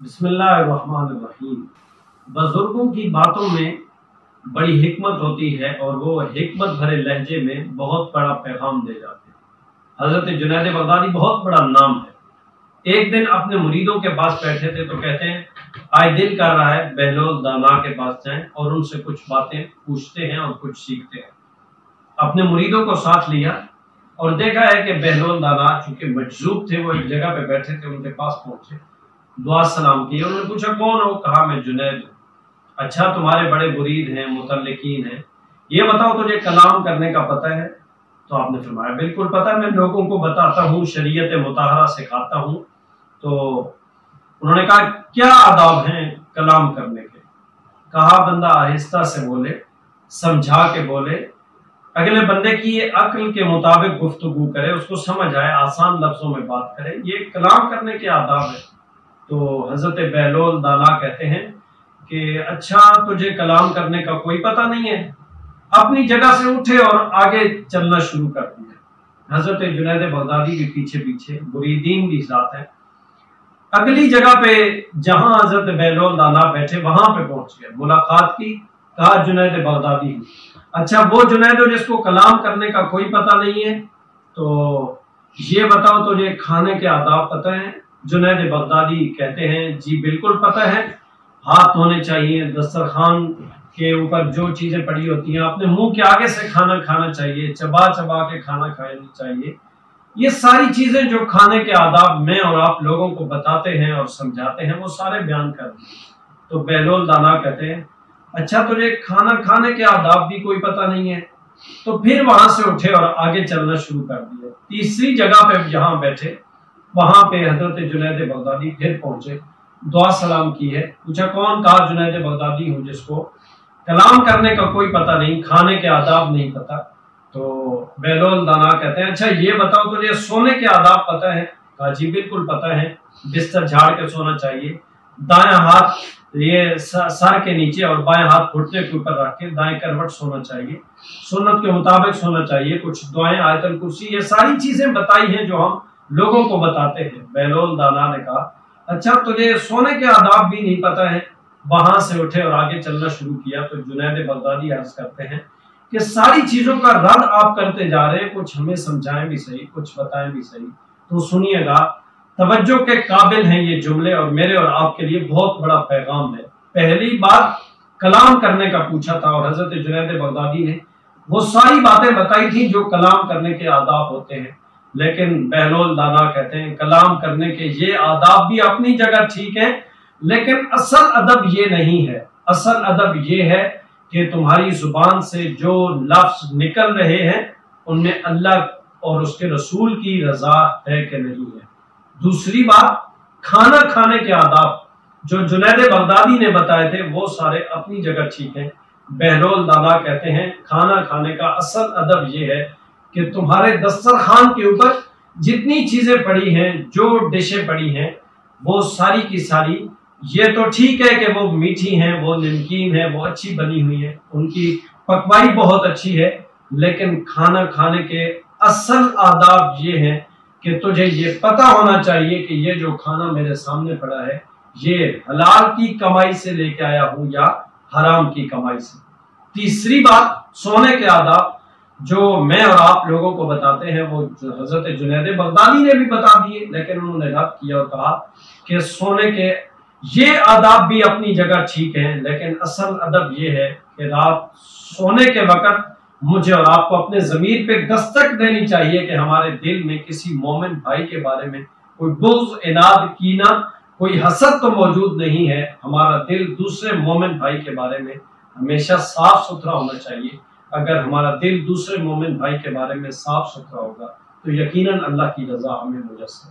बिस्मिल्लाहिर्रहमानिर्रहीम। बुजुर्गों की बातों में बड़ी हिकमत होती है और वो हिकमत भरे लहजे में बहुत बड़ा पैगाम दे जाते हैं। हजरत जुनैद बगदादी बहुत बड़ा नाम है। एक दिन अपने मुरीदों के पास बैठे थे तो कहते हैं, आज दिल कर रहा है बहलोल दाना के पास जाएं और उनसे कुछ बातें पूछते हैं और कुछ सीखते हैं। अपने मुरीदों को साथ लिया और देखा है कि बहलोल दाना चूंकि मजजूब थे, वो एक जगह पे बैठे थे, उनके पास पहुंचे, दुआ सलाम की। उन्होंने पूछा, कौन हो? कहा, मैं जुनैद हूँ। अच्छा, तुम्हारे बड़े मुरीद हैं, मुतल्लिकीन हैं, ये बताओ तुझे कलाम करने का पता है? तो आपने फरमाया, बिल्कुल पता है, मैं लोगों को बताता हूँ, शरीयत मुताहरा सिखाता हूँ। तो उन्होंने कहा, क्या आदाब हैं कलाम करने के? कहा, बंदा आहिस्ता से बोले, समझा के बोले, अगले बंदे की अक्ल के मुताबिक गुफ्तगू करे, उसको समझ आए, आसान लफ्जों में बात करे, ये कलाम करने के आदाब है। तो हजरत बहलोल दाना कहते हैं कि अच्छा, तुझे कलाम करने का कोई पता नहीं है? अपनी जगह से उठे और आगे चलना शुरू कर दिया। हजरत जुनैद बगदादी भी पीछे पीछे, मुरीदीन भी साथ हैं। अगली जगह पे जहां हजरत बहलोल दाना बैठे वहां पे पहुंच गए, मुलाकात की। कहा, जुनैद बगदादी हूँ। अच्छा, वो जुनैद हो जिसको कलाम करने का कोई पता नहीं है? तो ये बताओ तुझे खाने के आदाब पता है? जुनैद बगदादी कहते हैं, जी बिल्कुल पता है। हाथ धोने चाहिए, दस्तरखान के ऊपर जो चीजें पड़ी होती हैं अपने मुंह के आगे से खाना खाना चाहिए, चबा चबा के खाना खाना चाहिए। ये सारी चीजें जो खाने के आदाब मैं और आप लोगों को बताते हैं और समझाते हैं, वो सारे बयान कर दिए। तो बहलोल दाना कहते हैं, अच्छा, तुझे खाना खाने के आदाब भी कोई पता नहीं है? तो फिर वहां से उठे और आगे चलना शुरू कर दिया। तीसरी जगह पे जहां बैठे वहां पे हजरत जुनैद बगदादी फिर पहुंचे, दुआ सलाम की है। पूछा, कौन? कहा, जुनैद बगदादी हूँ जिसको कलाम करने का कोई पता नहीं, खाने के आदाब नहीं पता। तो बहलोल दाना कहते हैं, अच्छा ये बताओ तुझे सोने के आदाब पता है? कहा, जी बिल्कुल पता है। बिस्तर झाड़ के सोना चाहिए, दायां हाथ ये सर के नीचे और बाएं हाथ घुटने के ऊपर रख के दाएं करवट सोना चाहिए, सुन्नत के मुताबिक सोना चाहिए, कुछ दुआएं, आयतल कुर्सी, ये सारी चीजें बताई हैं जो हम लोगों को बताते हैं। बहलोल दाना ने कहा, अच्छा, तुझे सोने के आदाब भी नहीं पता है? वहां से उठे और आगे चलना शुरू किया। तो जुनैद बगदादी अर्ज करते हैं कि सारी चीजों का रद्द आप करते जा रहे हैं, कुछ हमें समझाएं भी सही, कुछ बताएं भी सही। तो सुनिएगा, तवज्जो के काबिल हैं ये जुमले और मेरे और आपके लिए बहुत बड़ा पैगाम है। पहली बात कलाम करने का पूछा था और हजरत जुनैद बगदादी ने वो सारी बातें बताई थी जो कलाम करने के आदाब होते हैं। लेकिन बहलोल दाना कहते हैं, कलाम करने के ये आदाब भी अपनी जगह ठीक है, लेकिन असल अदब ये नहीं है। असल अदब ये है कि तुम्हारी जुबान से जो लफ्ज निकल रहे हैं उनमें अल्लाह और उसके रसूल की रजा है कि नहीं है। दूसरी बात, खाना खाने के आदाब जो जुनैद बगदादी ने बताए थे वो सारे अपनी जगह ठीक है। बहलोल दाना कहते हैं, खाना खाने का असल अदब ये है कि तुम्हारे दस्तरखान के ऊपर जितनी चीजें पड़ी हैं, जो डिशें पड़ी हैं, वो सारी की सारी, ये तो ठीक है कि वो मीठी हैं, वो नमकीन है, वो अच्छी बनी हुई है, उनकी पकवाई बहुत अच्छी है, लेकिन खाना खाने के असल आदाब ये हैं कि तुझे ये पता होना चाहिए कि ये जो खाना मेरे सामने पड़ा है ये हलाल की कमाई से लेके आया हूं या हराम की कमाई से। तीसरी बात, सोने के आदाब जो मैं और आप लोगों को बताते हैं वो हजरत जुनैद बगदादी ने भी बता दिए, लेकिन उन्होंने रद्द किया और कहा कि सोने के ये आदाब भी अपनी जगह ठीक है, लेकिन असल अदब ये है कि रात सोने के वक्त मुझे और आपको अपने ज़मीर पे दस्तक देनी चाहिए कि हमारे दिल में किसी मोमिन भाई के बारे में कोई बुग़्ज़, इनाद, कीना, कोई हसद तो मौजूद नहीं है। हमारा दिल दूसरे मोमिन भाई के बारे में हमेशा साफ सुथरा होना चाहिए। अगर हमारा दिल दूसरे मोमिन भाई के बारे में साफ सुथरा होगा तो यकीनन अल्लाह की रजा हमें मुयस्सर